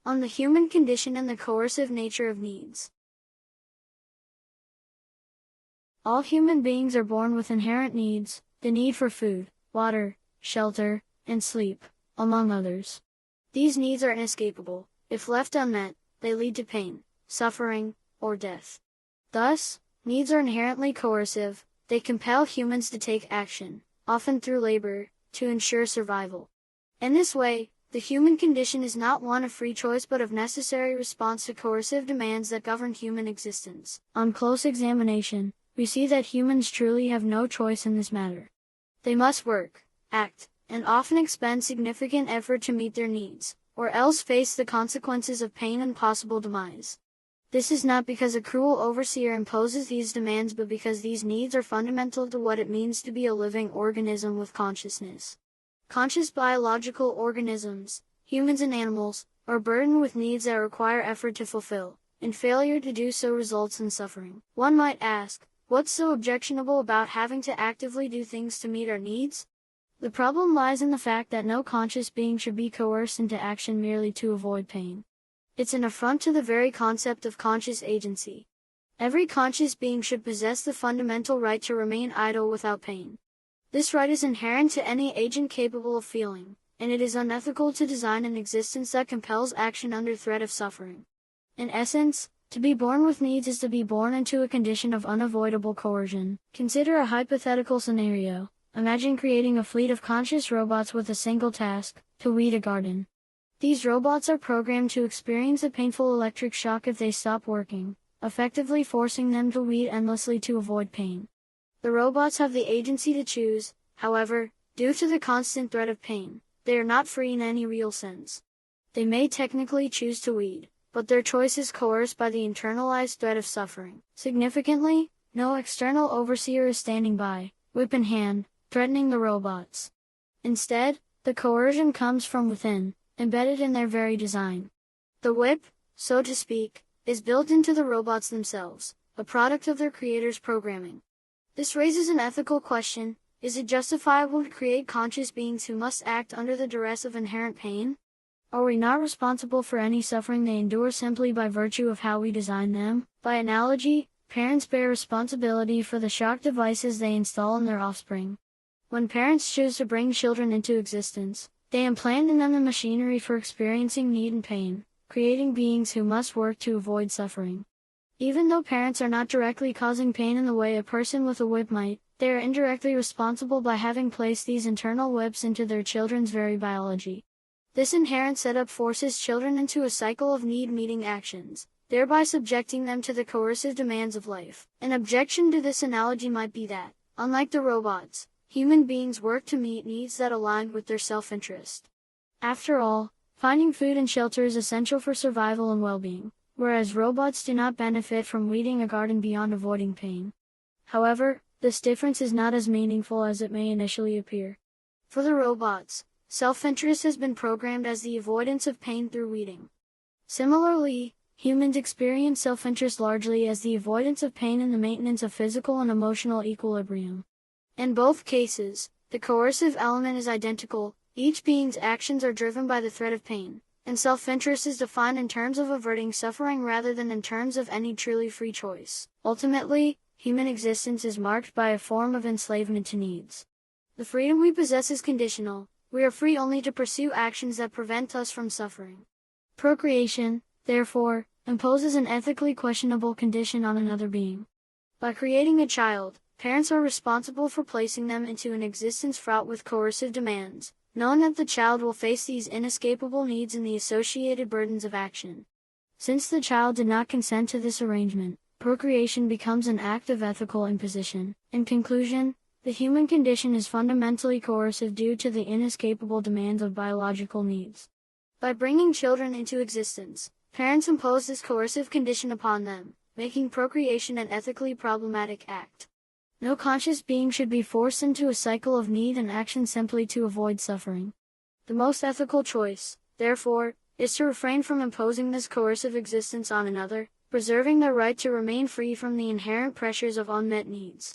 on the human condition and the coercive nature of needs. All human beings are born with inherent needs, the need for food, water, shelter, and sleep, among others. These needs are inescapable. If left unmet, they lead to pain, suffering, or death. Thus, needs are inherently coercive. They compel humans to take action, often through labor, to ensure survival. In this way, the human condition is not one of free choice but of necessary response to coercive demands that govern human existence. On close examination, we see that humans truly have no choice in this matter. They must work, act, and often expend significant effort to meet their needs, or else face the consequences of pain and possible demise. This is not because a cruel overseer imposes these demands but because these needs are fundamental to what it means to be a living organism with consciousness. Conscious biological organisms, humans and animals, are burdened with needs that require effort to fulfill, and failure to do so results in suffering. One might ask, what's so objectionable about having to actively do things to meet our needs? The problem lies in the fact that no conscious being should be coerced into action merely to avoid pain. It's an affront to the very concept of conscious agency. Every conscious being should possess the fundamental right to remain idle without pain. This right is inherent to any agent capable of feeling, and it is unethical to design an existence that compels action under threat of suffering. In essence, to be born with needs is to be born into a condition of unavoidable coercion. Consider a hypothetical scenario. Imagine creating a fleet of conscious robots with a single task, to weed a garden. These robots are programmed to experience a painful electric shock if they stop working, effectively forcing them to weed endlessly to avoid pain. The robots have the agency to choose, however, due to the constant threat of pain, they are not free in any real sense. They may technically choose to weed, but their choice is coerced by the internalized threat of suffering. Significantly, no external overseer is standing by, whip in hand, threatening the robots. Instead, the coercion comes from within, embedded in their very design. The whip, so to speak, is built into the robots themselves, a product of their creators' programming. This raises an ethical question: is it justifiable to create conscious beings who must act under the duress of inherent pain? Are we not responsible for any suffering they endure simply by virtue of how we design them? By analogy, parents bear responsibility for the shock devices they install in their offspring. When parents choose to bring children into existence, they implant in them the machinery for experiencing need and pain, creating beings who must work to avoid suffering. Even though parents are not directly causing pain in the way a person with a whip might, they are indirectly responsible by having placed these internal whips into their children's very biology. This inherent setup forces children into a cycle of need-meeting actions, thereby subjecting them to the coercive demands of life. An objection to this analogy might be that, unlike the robots, human beings work to meet needs that align with their self-interest. After all, finding food and shelter is essential for survival and well-being, whereas robots do not benefit from weeding a garden beyond avoiding pain. However, this difference is not as meaningful as it may initially appear. For the robots, self-interest has been programmed as the avoidance of pain through weeding. Similarly, humans experience self-interest largely as the avoidance of pain and the maintenance of physical and emotional equilibrium. In both cases, the coercive element is identical. Each being's actions are driven by the threat of pain, and self-interest is defined in terms of averting suffering rather than in terms of any truly free choice. Ultimately, human existence is marked by a form of enslavement to needs. The freedom we possess is conditional. We are free only to pursue actions that prevent us from suffering. Procreation, therefore, imposes an ethically questionable condition on another being. By creating a child, parents are responsible for placing them into an existence fraught with coercive demands, knowing that the child will face these inescapable needs and the associated burdens of action. Since the child did not consent to this arrangement, procreation becomes an act of ethical imposition. In conclusion, the human condition is fundamentally coercive due to the inescapable demands of biological needs. By bringing children into existence, parents impose this coercive condition upon them, making procreation an ethically problematic act. No conscious being should be forced into a cycle of need and action simply to avoid suffering. The most ethical choice, therefore, is to refrain from imposing this coercive existence on another, preserving their right to remain free from the inherent pressures of unmet needs.